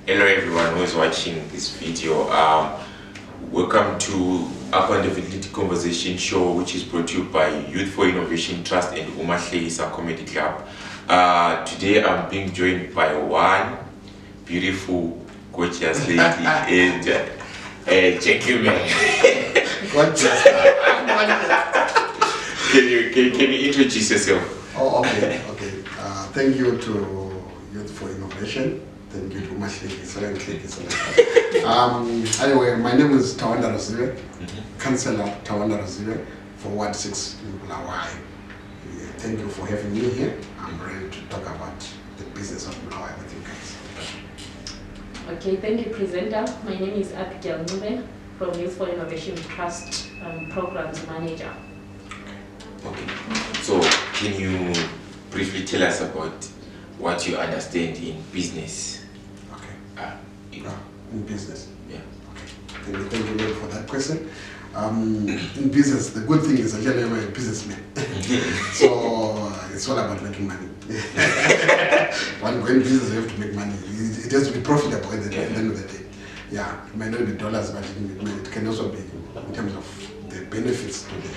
Hello everyone who is watching this video. Welcome to Accountability Conversation Show, which is brought to you by Youth for Innovation Trust and Umahlekisa Comedy Club. Today I'm being joined by one beautiful, gorgeous lady and gentleman. Can you introduce yourself? Oh, okay. Thank you to Youth for Innovation. Thank you to Umahlekisa and Umahlekisa. Anyway, my name is Tawanda Ruzive, Cllr Tawanda Ruzive for Ward 6 in Bulawayo. Thank you for having me here. I'm ready to talk about the business of Bulawayo with you guys. Okay, thank you, presenter. My name is ACCOUNTABILTY from Youth for Innovation Trust, Programs Manager. Okay. So, can you briefly tell us about what you understand in business? Okay. In business? Yeah. Okay. Thank you for that question. In business, the good thing is actually I'm a businessman. So it's all about making money. When going business, you have to make money. It has to be profitable at the end of the day. Yeah, it might not be dollars, but it can also be in terms of the benefits to the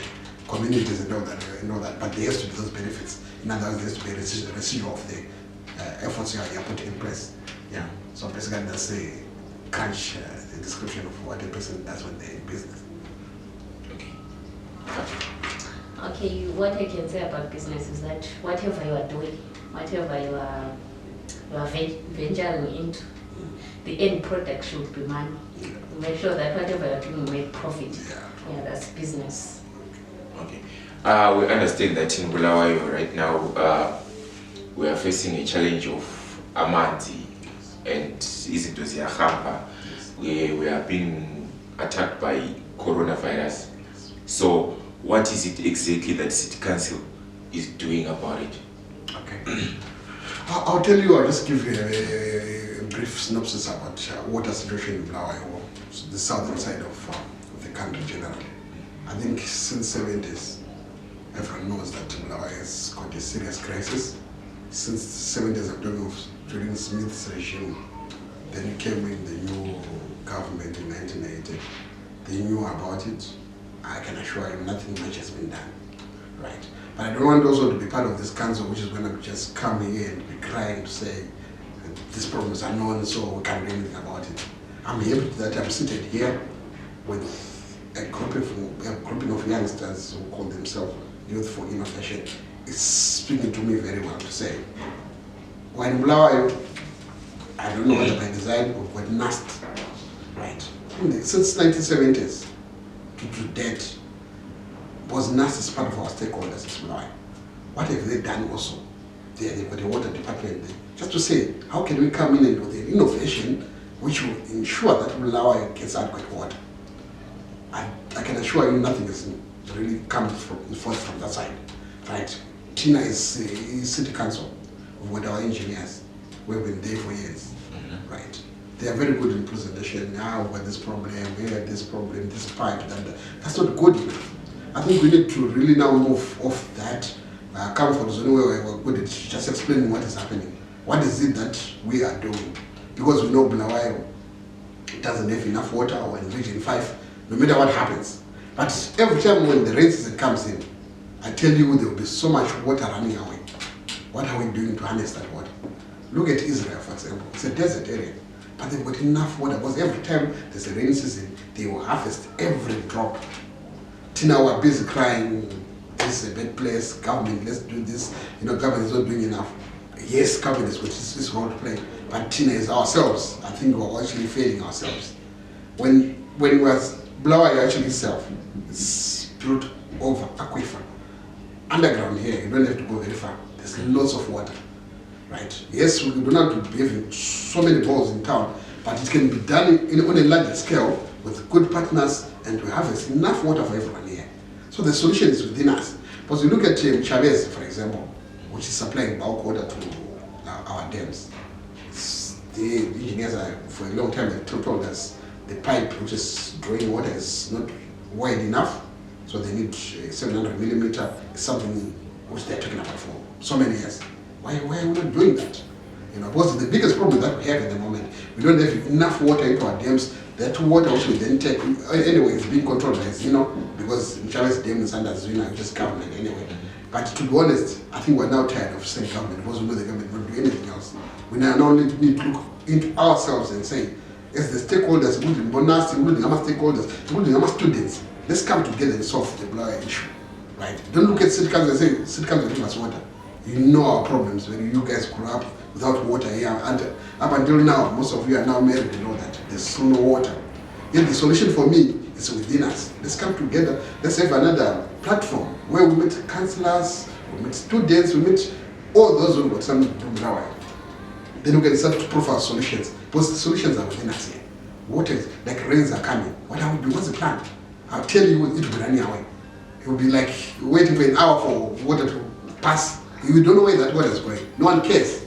communities and all that. But there has to be those benefits. In other words, there has to be a residual of the efforts you are putting in place. Yeah. So basically, that's a crunch, the description of what a person does when they're in business. Okay, what I can say about business is that whatever you are doing, whatever you are venturing into, the end product should be money. You make sure that whatever you're doing will make profit. Yeah, that's business. Okay. We understand that in Bulawayo right now, we are facing a challenge of amanzi and izinto ziyahamba. We are being attacked by coronavirus. So what is it exactly that City Council is doing about it? Okay. I'll tell you, I'll just give you a brief synopsis about water situation in Bulawayo, the southern side of the country generally. I think since the 70s, everyone knows that Bulawayo has got a serious crisis. Since the 70s, I'm talking of during Smith's regime, then came in the new government in 1980. They knew about it. I can assure you nothing much has been done, right? But I don't want also to be part of this council which is going to just come here and be crying to say these problems are known, so we can't do anything about it. I'm happy that I'm seated here with a grouping of youngsters who call themselves Youth for Innovation. It's speaking to me very well to say, when in Bulawayo, I don't know whether by design or what NAST, right? Since 1970s, to date, was NAS as part of our stakeholders in Bulawayo. What have they done also? They've got a water department there. Just to say, how can we come in with an innovation which will ensure that Bulawayo gets adequate water? I can assure you nothing has really come forth from that side. Right? Tina is City Council with our engineers. We've been there for years. Right? They are very good in presentation. Now we've got this problem, we had this problem, this pipe, that's not good enough. I think we need to really now move off that, come from the zone where we're good at just explaining what is happening. What is it that we are doing? Because we know Bulawayo doesn't have enough water, or in Region 5, no matter what happens. But every time when the rain season comes in, I tell you there will be so much water running away. What are we doing to harness that water? Look at Israel, for example. It's a desert area. But they've got enough water because every time there's a rainy season, they will harvest every drop. Tina were busy crying, this is a bad place, government, let's do this. Government is not doing enough. Yes, government has got its role to play, but Tina is ourselves. I think we're actually failing ourselves. When it was Bulawayo actually itself, it's built over aquifer. Underground here, you don't have to go very far. There's lots of water. Right? Yes, we do not have to be having so many balls in town, but it can be done on a larger scale with good partners, and we have enough water for everyone here. So the solution is within us. Because you look at Chavez, for example, which is supplying bulk water to our dams. The engineers are, for a long time, have told us the pipe which is drawing water is not wide enough, so they need 700 millimeter, something which they're talking about for so many years. Why are we not doing that? You know, because the biggest problem that we have at the moment, we don't have enough water into our dams. That water which we then take, anyway, it's being controlled by because Chavez Dam is under just government anyway. But to be honest, I think we're now tired of saying government because we know the government won't do anything else. We now only need to look into ourselves and say, as the stakeholders, including bonus, including our stakeholders, including our students, let's come together and solve the Bulawayo issue. Right? Don't look at city council and say, city council give us water. You know our problems when you guys grew up without water here. And up until now, most of you are now married, you know that there's still no water. Yet the solution for me is within us. Let's come together. Let's have another platform where we meet councillors, we meet students, we meet all those who got something to do with Bulawayo. Then we can start to profile solutions. Because the solutions are within us here. What is, like rains are coming. What are we doing? What's the plan? I'll tell you, it will be running away. It will be like waiting for an hour for water to pass. You don't know where that water is going. No one cares.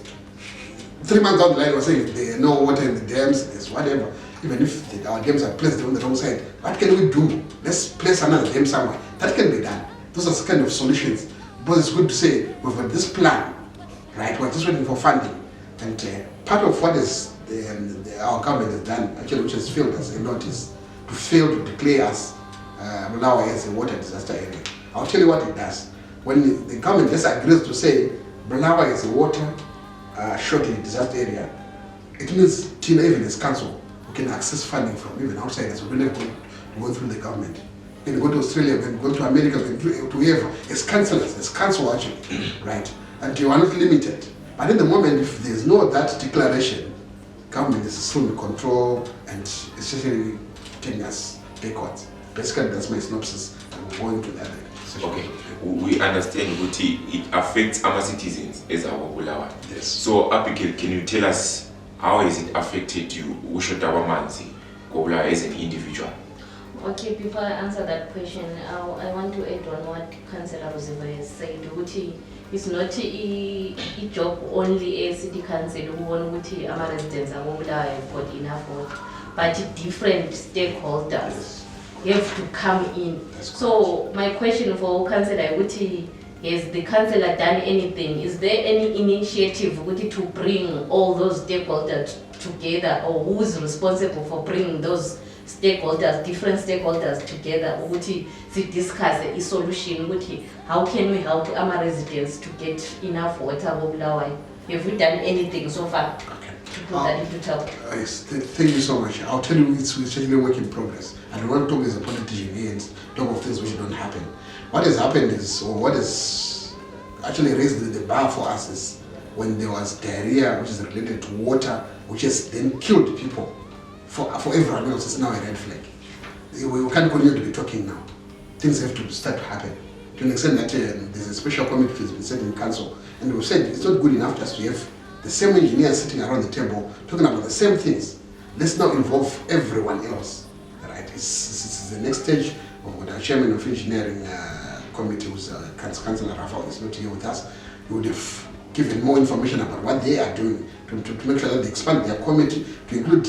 3 months down the line, we're saying there are no water in the dams, there's whatever. Even if our dams are placed on the wrong side, what can we do? Let's place another dam somewhere. That can be done. Those are kind of solutions. But it's good to say we've got this plan, right? We're just waiting for funding. And part of what is our government has done, actually, which has failed us a lot, is to fail to declare us Bulawayo as a water disaster area. I'll tell you what it does. When the government just agrees to say Bulawayo is a water shortage disaster area, it means Tina, even as council, we can access funding from even outsiders. We don't have to go through the government. We can go to Australia, we can go to America, we can do whoever, as councillors, as council actually, right? And you are not limited. But at the moment, if there's no that declaration, government is still in control and essentially taking us backwards. Basically, that's my synopsis. I'm going to that. Okay, we understand that it affects our citizens as our Bulawayo. Yes. So, Abigail, can you tell us how has it affected you, Ushotawamanzi, Bulawayo as an individual? Okay, before I answer that question, I want to add on what Cllr Ruzive has said. It's not a job only a city council who want to our residents have got enough water, but different stakeholders have to come in. So my question for Councillor Wuti, has the councillor done anything? Is there any initiative to bring all those stakeholders together, or who's responsible for bringing those stakeholders, different stakeholders together, to discuss a solution? How can we help our residents to get enough water? Have we done anything so far to put that into talk? Yes, thank you so much. I'll tell you, it's actually a work in progress. I don't want to talk as a politician here and talk of things which don't happen. What has happened is, or what has actually raised the bar for us, is when there was diarrhea which is related to water, which has then killed people. For everyone else, it's now a red flag. We can't continue to be talking now. Things have to start to happen. To an extent that there's a special committee that has been set in council, and we've said it's not good enough just to have the same engineers sitting around the table talking about the same things. Let's now involve everyone else. Right? It's the next stage of what our chairman of engineering committee, who's Councillor Rafael, is not here with us. He would have given more information about what they are doing to make sure that they expand their committee to include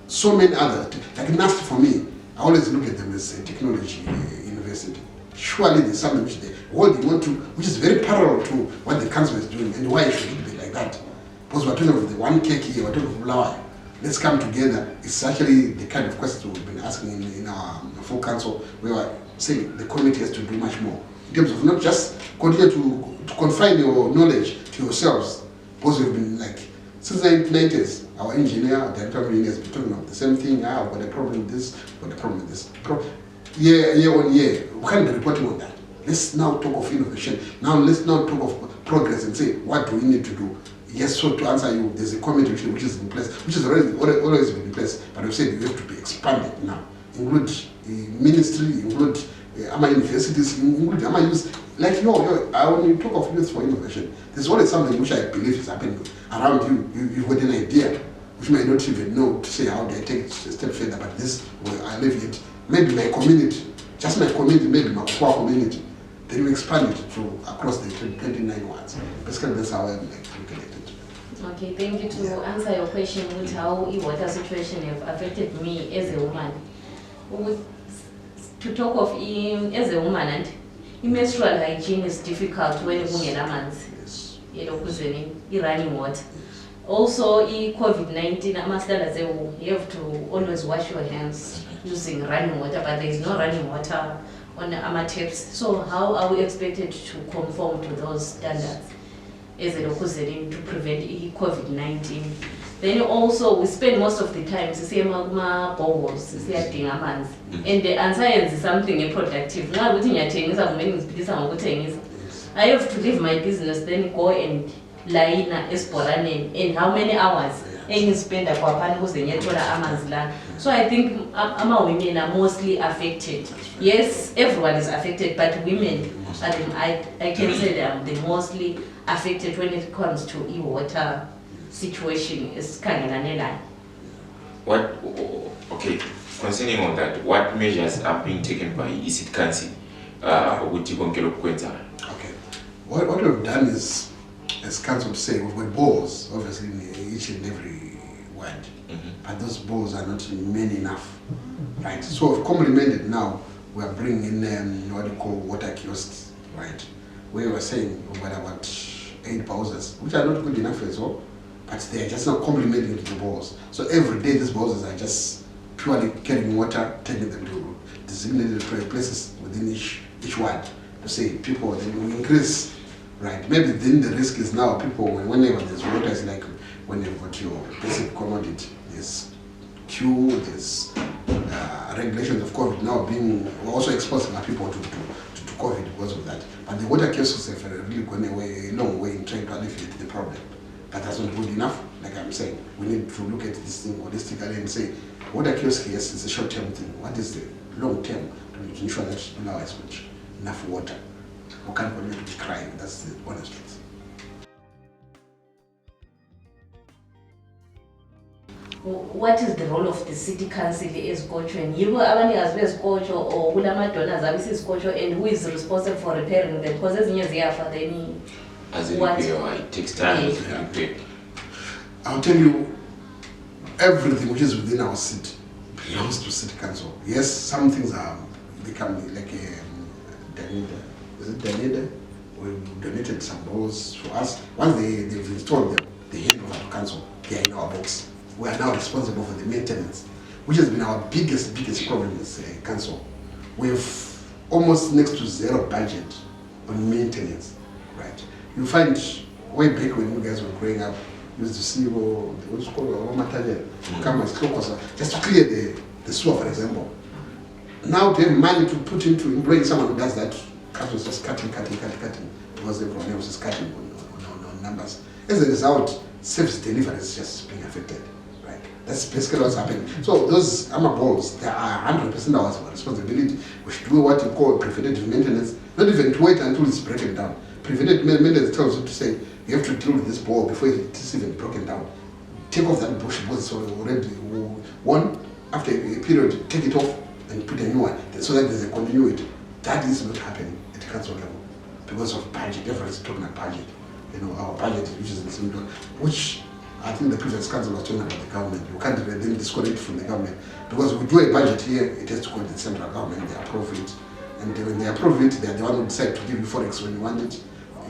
so many others. Like NAST for me, I always look at them as a technology university. Surely there's something which they want to, which is very parallel to what the council is doing, and why should it be like that? Because we're talking about the one cake here, we're talking about Bulawayo. Let's come together. It's actually the kind of questions we've been asking in our full council, where we're saying the committee has to do much more. In terms of not just continue to confine your knowledge to yourselves, because we've been like, since the 1990s, our engineer, director of engineers, has been talking about the same thing. I've got a problem with this, got a problem with this. Year on year, we can't be reporting on that. Let's now talk of innovation. Now let's now talk of progress and say, what do we need to do? Yes, so to answer you, there's a committee which is in place, which has always been in place, but we've said you have to be expanded now. Include ministry, include our universities, include our youth. Like when you talk of youth for innovation, there's always something which I believe is happening around you. You've got an idea, which you may not even know to say how do I take a step further, but this, where I live it, maybe my community, just my community, maybe my core community, then you expand it to across the 29 wards. Basically, that's how I'm looking at it. Okay, thank you. To answer your question with how the water situation have affected me as a woman. To talk of as a woman, and menstrual hygiene is difficult when you get a month. Running water. Also, COVID-19, you have to always wash your hands using running water, but there is no running water on the taps. So how are we expected to conform to those standards as a local setting to prevent COVID-19? Then also, we spend most of the time boreholes, and the answer is something productive. I have to leave my business, then go and lie in esporane. And how many hours? So I think women are mostly affected. Yes, everyone is affected, but women, I can say they are the mostly affected when it comes to e-water situation. Is kind of What? Okay, concerning on that, what measures are being taken by ECID Council? Okay. What we've done is, as council to say, we've got balls, obviously, in each and every ward. But those balls are not many enough, right? So we've complemented now, we are bringing in what we call water kiosks, right? We were saying we've got about 8 bowsers, which are not good enough as well, but they are just not complementing the balls. So every day these bowsers are just purely carrying water, taking them to designated places within each ward to say people, then we increase, right? Maybe then the risk is now people, whenever there's water, it's like when you've got your basic commodity, there's queue, there's regulations of COVID now being also exposing our people to COVID because of that. But the water kiosks have really gone a long way in trying to alleviate the problem. But that's not good enough. Like I'm saying, we need to look at this thing holistically and say, water kiosk, yes, is a short-term thing. What is the long-term to ensure that now has got enough water? We can't continue to be crying. That's the honest truth. What is the role of the city council as coach? And you as coach or donors and who is responsible for repairing them? Because as a repair, it takes time to repair. I'll tell you, everything which is within our city belongs to city council. Yes, some things are becoming like is it Danida? We've donated some balls for us. Once they've installed them, they hand over to council. They are in our box. We are now responsible for the maintenance, which has been our biggest problem as council. We've almost next to zero budget on maintenance, right? You find way back when you guys were growing up, you used to see what's called come just to clear the sewer, for example. Now to have money to put into employing someone who does that, council is just cutting, because everyone else is cutting on numbers. As a result, service delivery is just being affected. That's basically what's happening. So those balls, they are 100% our responsibility. We should do what we call preventative maintenance, not even to wait until it's broken down. Preventative maintenance tells you to say, you have to deal with this ball before it's even broken down. Take off that bush because it's already one. After a period, take it off and put a new one, so that there's a continuity. That is not happening at the council level because of budget. Everyone's talking about budget. Our budget, which is in Sindor, which I think the previous council was talking about the government. You can't then disconnect from the government because we do a budget here, it has to go to the central government, they approve it. And when they approve it, they're the one who decide to give you forex when you want it.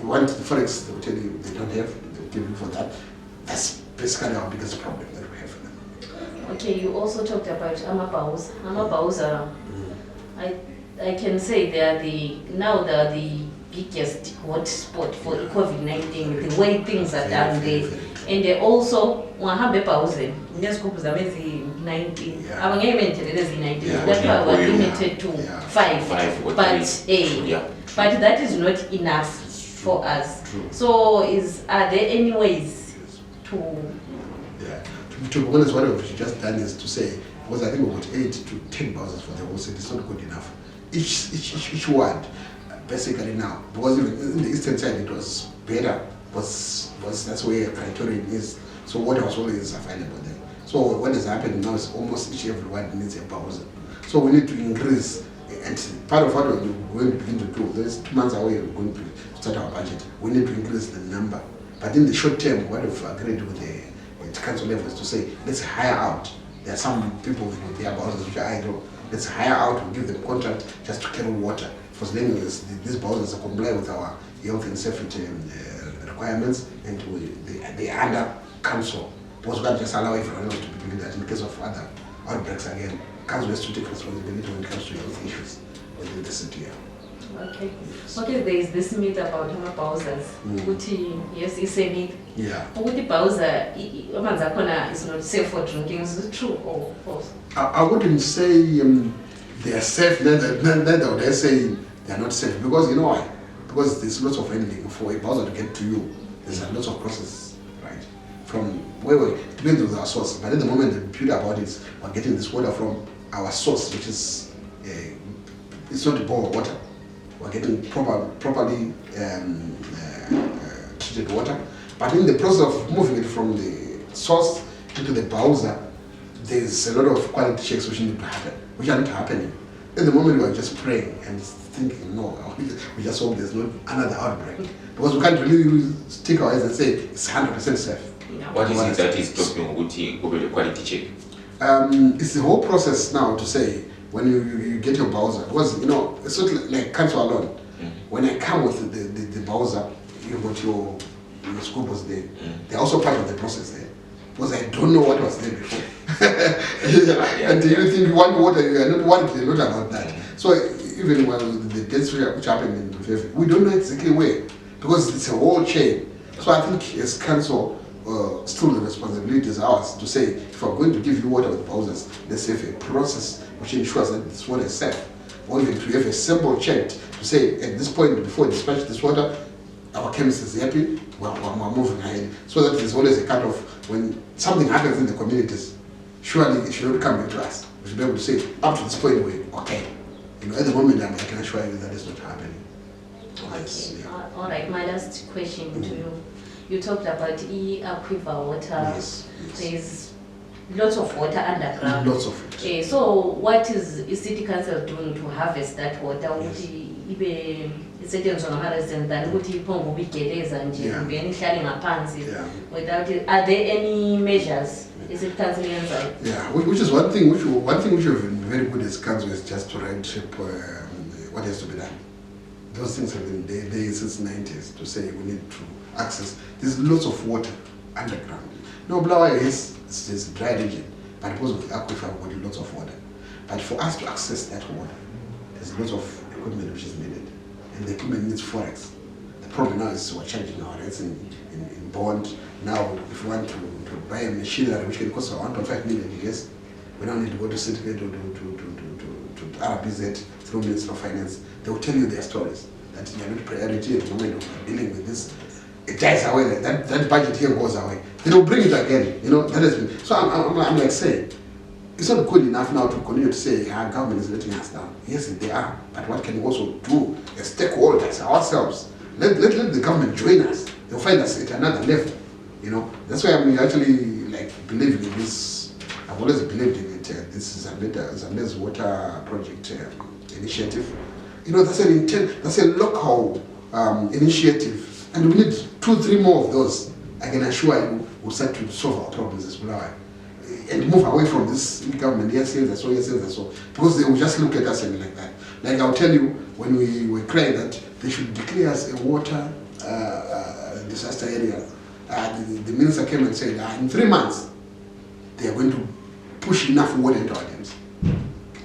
You want the forex, they will tell you they don't have, they'll give you for that. That's basically our biggest problem that we have now. Okay, you also talked about Amabaus. Amabaus are, I can say they are the biggest hotspot for COVID-19, the way things are done there. And they also 100,000. Just groups are 19. I'm going to 19. That's why we're limited to 5. But that is not enough for us. So are there any ways to? Yeah. To be honest, what we've just done is to say, because I think we've got 8 to 10 houses for the whole city. It's not good enough. Each ward, basically now, because even in the eastern side it was better. Was that's where criterion is. So water was always available there. So what is happening now is almost each everyone needs a bowser. So we need to increase, and part of what we're going to begin to do, there's 2 months away we're going to start our budget. We need to increase the number. But in the short term, what we've agreed with the council level is to say, let's hire out. There are some people with their bowsers which are idle. Let's hire out, we'll give them contract just to carry water. For then these bowsers comply with our health and safety requirements, and they under council. Because we can't just allow everyone else to be doing that in case of other outbreaks again. Council has to take responsibility when it comes to health issues within the city. Okay. Okay, there is this myth about Bowsers. Yes, it's a myth. Yeah. Bowser is not safe for drinking. Is it true or false? I wouldn't say they are safe, neither would I say they are not safe. Because you know why? Because there's lots of handling. For a Bowser to get to you, there's a lot of processes, right? From where we depends on our source. But at the moment, the beauty about it is we're getting this water from our source, which is it's not bore water. We're getting properly treated water. But in the process of moving it from the source into the Bowser, there's a lot of quality checks which need to happen, which are not happening. At the moment, we're just praying and thinking, no, we just hope there's not another outbreak. Because we can't really stick our heads and say it's 100% safe. What is it that is stopping the quality check? It's the whole process now to say, when you get your Bowser, because you know, it's not like council alone. When I come with the Bowser, you got your school was there. They're also part of the process there. Because I don't know what was there before. And you think you want water, you are not worried a lot about that. So even when the deaths which happened in Ruzive, we don't know exactly where. Because it's a whole chain. So I think as council, still the responsibility is ours to say, if we're going to give you water with Bowsers, let's have a process which ensures that this water is safe. Or even to have a simple check to say, at this point, before we dispatch this water, our chemist is happy, we're moving ahead. So that there's always a cut off when something happens in the communities. Surely it should not come back to us. We should be able to say, up to this point, we're okay. You know, at the moment, I can assure you that it's not happening. Okay. All right, my last question to you. You talked about aquifer water. Yes. There's lots of water underground. Lots of it. So what is City Council doing to harvest that water? Without it, are there any measures? Is it Council inside? Yeah, which is one thing which we've been very good as council is just to write what has to be done. Those things have been there since the 90s to say we need to access. There's lots of water underground. No, Bulawayo is a dry region, but because of the aquifer, we've got lots of water. But for us to access that water, there's lots of equipment which is needed, and the equipment needs forex. The problem now is we're charging our rates in bond. Now, if we want to buy a machinery which can cost 1.5 million US, we don't need to go to City to RBZ through Minister of Finance. They will tell you their stories that you are not priority at the moment of dealing with this. It dies away. That budget here goes away. They will bring it again. You know that has been. So I'm like saying, it's not good enough now to continue to say our government is letting us down. Yes, they are. But what can we also do as stakeholders ourselves? Let the government join us. They'll find us at another level. You know, that's why I'm actually like believing in this. I've always believed in it. This is Zambia's water project initiative. You know, that's an intent. That's a local initiative, and we need 2-3 more of those. I can assure you, we'll start to solve our problems as Bulawayo and move away from this government. Yes, so, because they will just look at us and be like that. Like I'll tell you, when we were crying that they should declare us a water disaster area. The minister came and said, in 3 months, they are going to push enough water into our dams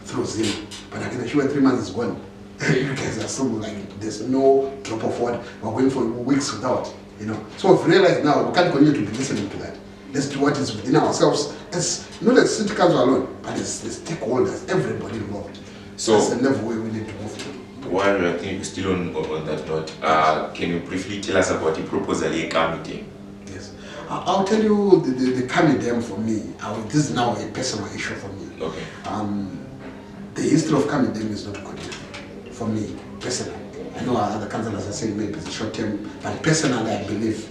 through zero. But I can assure you 3 months is gone. You guys are still like, there's no drop of water. We're going for weeks without, you know. So we've realized now we can't continue to be listening to that. Let's do what is within ourselves. As not as City Council alone, but as the stakeholders, everybody involved. So that's the level where we need to move to. While we are still on that note, can you briefly tell us about the proposal committee? Yes, I'll tell you the Kami Dam for me. This is now a personal issue for me. Okay. The history of Kami Dam is not good for me personally. I know other councillors are saying maybe it's a short term, but personally I believe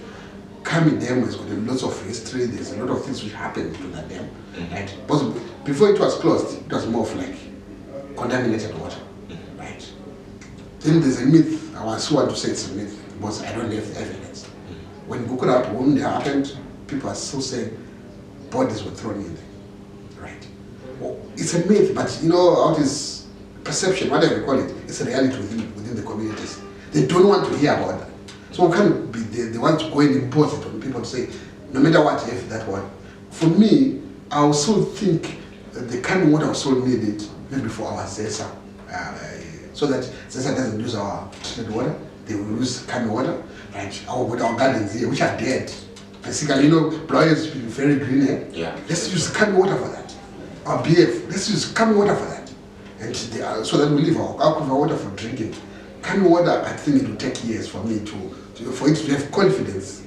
Kami Dam has got lots of history. There's a lot of things which happened to that dam. Right? But before it was closed, it was more of like contaminated water. Right? Then there's a myth. I still want to say it's a myth because I don't have the evidence. When Gukura Wound happened, people are still saying bodies were thrown in there. Right? Well, it's a myth, but you know how it is perception, whatever you call it, it's a reality within the communities. They don't want to hear about that. So we can't be the ones to go and impose it on people to say, no matter what, you have that one. For me, I also think the kind of water also needed maybe for our ZESA, so that ZESA doesn't use our treated water. They will use canned water, right? Our gardens here, which are dead. Basically, Bulawayo is very green here. Yeah. Let's use canned water for that. Our BF, let's use canned water for that. And so that we leave our aquifer water for drinking. Canned water, I think it will take years for me for it to have confidence.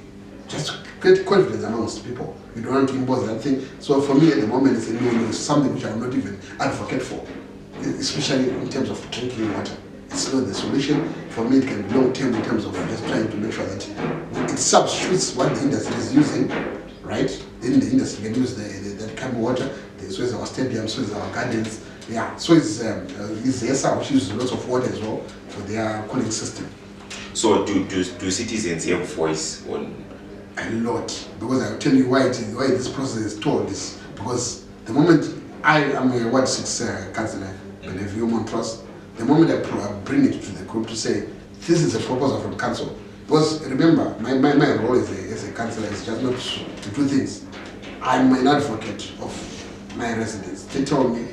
Just create confidence amongst people. You don't want to impose that thing. So for me at the moment, it's something which I will not even advocate for, especially in terms of drinking water. It's not the solution. For me, it can be long term in terms of just trying to make sure that it substitutes what the industry is using, right? Then the industry can use that kind of water. So is our stadium, so is our gardens. Yeah, so is ESA, which uses lots of water as well for their cooling system. So do citizens have voice on? A lot, because I'll tell you why this process is told is because the moment I am a Ward 6 councillor, Bellevue Montrose, the moment I bring it to the group to say, this is a proposal from council. Because remember, my role as a councillor is just not to do things. I'm an advocate of my residents. They tell me,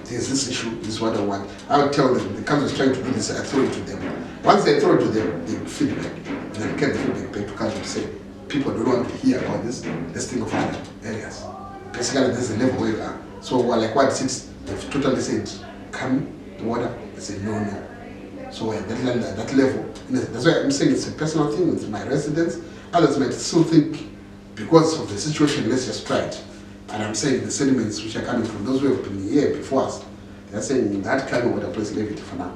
there's this issue, this is what I want. I will tell them, the council is trying to do this, I throw it to them. Once they throw it to them, they feedback. They get the feedback back to council to say, people don't want to hear about this, let's think of other areas. Basically, there's a level where you are. So, like Ward 6, they've totally said, come, water, they say, no. So, at that level, that's why I'm saying it's a personal thing with my residents. Others might still think, because of the situation, let's just try it. And I'm saying the sentiments which are coming from those who have been here before us, they're saying that kind of water, please leave it for now.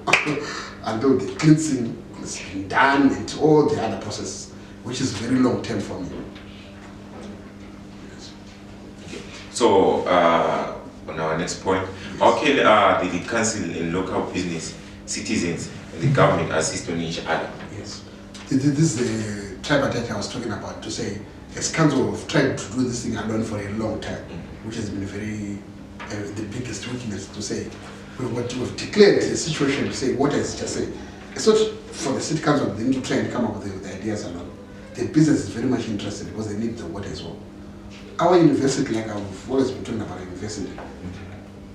Until the cleansing has been done and all the other processes, which is very long term for me. Yes. Okay. So, on our next point, how can the council and local business, citizens, and the government assist on each other? Yes. This is the tripartite I was talking about, to say, as council have tried to do this thing alone for a long time, which has been very, the biggest weakness to say, we've declared a situation to say, what is just say. It's not for the city council, they need to try and come up with the ideas alone. The business is very much interested because they need the water as well. Our university, like I've always been talking about university,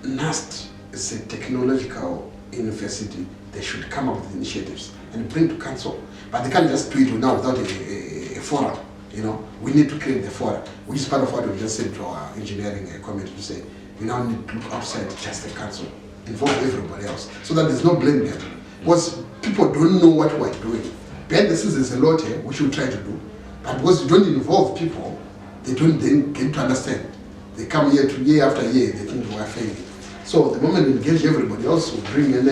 NAST is a technological university. They should come up with initiatives and bring to council. But they can't just do it now without a forum. We need to create the forum, which is part of what we just said to our engineering committee to say, we now need to look outside just the council, involve everybody else, so that there's no blame game. Because people don't know what we're doing. Behind the scenes there's a lot here, which we try to do, but because you don't involve people, they don't then get to understand. They come here to year after year, they think we are failing. So the moment we engage everybody else, we bring in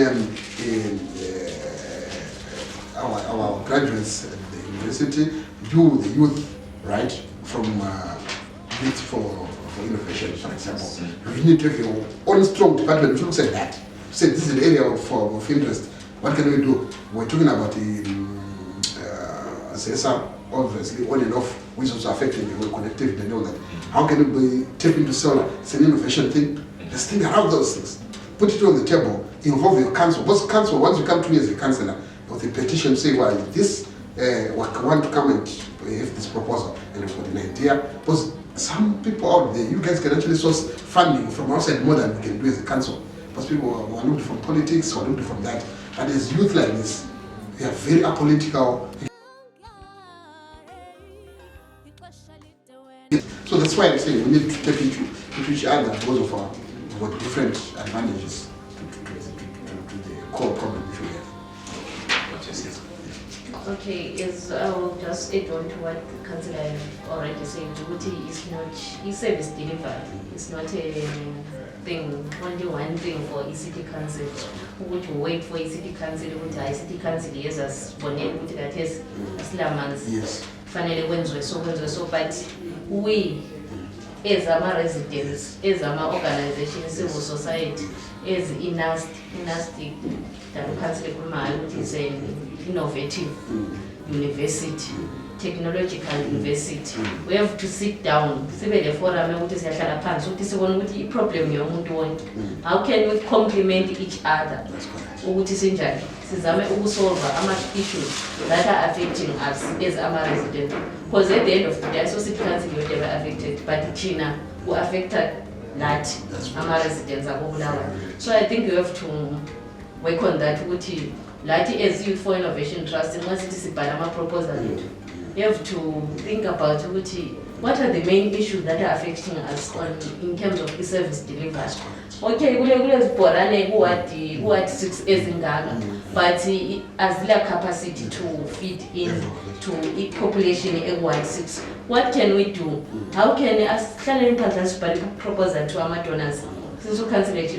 our graduates at the university, the youth, right, from Youth for Innovation, for example. We need to have your own strong department which looks at that. Say this is an area of interest. What can we do? We're talking about the CSR, obviously, on and off, which is also affecting the connectivity and all that. How can we tap into solar? It's an innovation thing. Let's think around those things. Put it on the table, involve your council. Because council, once you come to me as a councillor, with a petition, say, well, this, we want to come and have this proposal, and we've got an idea. Because some people out there, you guys can actually source funding from outside more than we can do as a council. Because people who are looking from politics, or looking from that. And as youth like this, we are very apolitical. So that's why I'm saying we need to tap into each other because of our different advantages to the core problem which we have. Okay, yes, I will just add on to what the councillor already said. Duty is not service delivery. It's not a thing, only one thing for ECT council. Would wait for ECT council, would ICT council yes as bonnet would that yes as lamans. Yes. Finally when so but we as our residents, as our organization, civil society, as INASTIC, the council which is an innovative university, technological university. We have to sit down. The forum problem how can we complement each other? Solve issues that are affecting us as residents. Because at the end of the day, City Council will never affected, but China who affected that residents are Bulawayo. So I think you have to work on that. Lati as Youth for Innovation Trust and once it is a Panama proposal, you have to think about what are the main issues that are affecting us in terms of the service delivery. Okay, who had 6 years in Ghana, but as their capacity to feed in to a population in 6. What can we do? How can as proposal to our donors? Since we cancel it,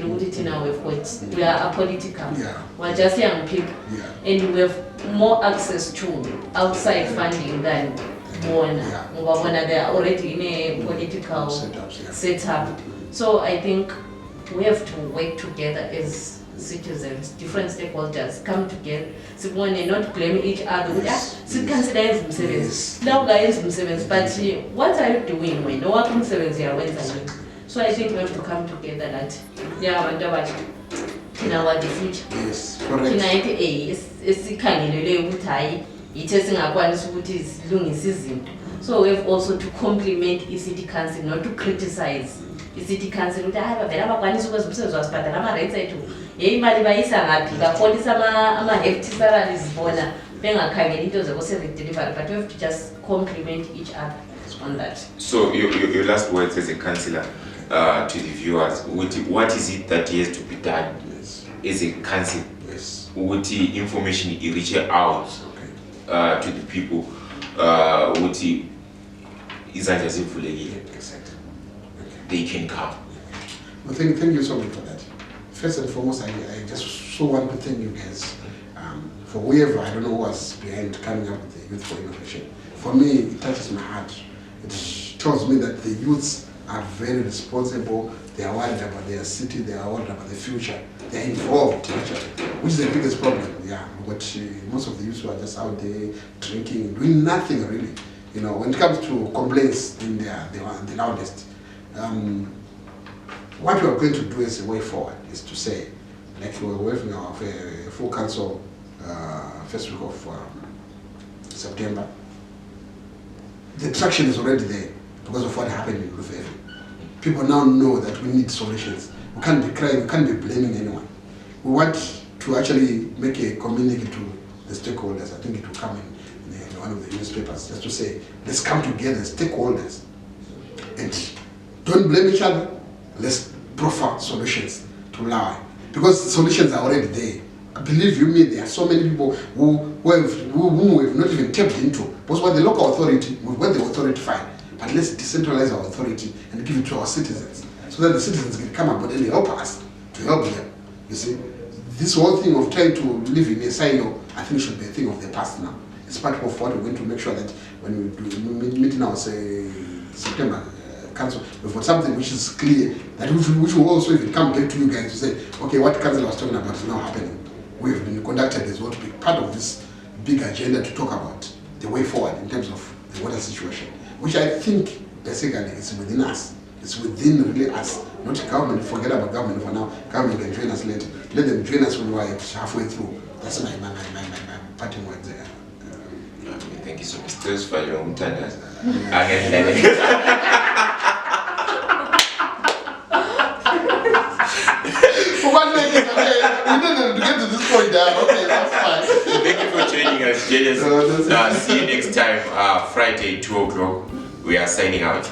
we are apolitical. We're just young people, and we have more access to outside funding than Bona. They are already in a political setup. So I think we have to work together as citizens, different stakeholders come together. So when they not blame each other, but what are you doing when no one so I think we have to come together that in our the future. Yes, correct. So we have also to compliment the city council, not to criticize the city council. We have to just compliment each other on that. So your last words as a councillor to the viewers, what is it that has to be done as a council? What information you reach out to the people? They can come. Well, thank you so much for that. First and foremost, I just so want to thank you guys for whoever, I don't know who was behind coming up with the Youth for Innovation. For me, it touches my heart. It tells me that the youths are very responsible, they are worried about their city, they are worried about the future, they are involved, which is the biggest problem, But most of the youths who are just out there drinking, doing nothing really. When it comes to complaints, then they are the loudest. What we are going to do as a way forward is to say, like we're having our full council first week of September. The traction is already there because of what happened in Bulawayo. People now know that we need solutions. We can't be crying, we can't be blaming anyone. We want to actually make a communique to the stakeholders. I think it will come in one of the newspapers, just to say, let's come together, stakeholders, and don't blame each other. Let's proffer solutions to Bulawayo, because the solutions are already there. Believe you me, there are so many people whom we have not even tapped into. Because what the local authority, what the authority find, but let's decentralize our authority and give it to our citizens, so that the citizens can come up and help us to help them. You see, this whole thing of trying to live in a silo, I think should be a thing of the past now. It's part of what we're going to make sure that when we do meeting our September council, we've got something which is clear, that which will also even come back to you guys to say, okay, what council was talking about is now happening. We have been conducted as well to be part of this big agenda to talk about the way forward in terms of the water situation, which I think basically is within us. It's within really us, not government. Forget about government for now. Government can join us later. Let them join us when we're halfway through. That's my parting words there. Thank you so much. Those for your own tenders. To get to this point now, okay, that's fine. Thank you for joining us, Janice. See you next time, Friday, 2 o'clock. We are signing out.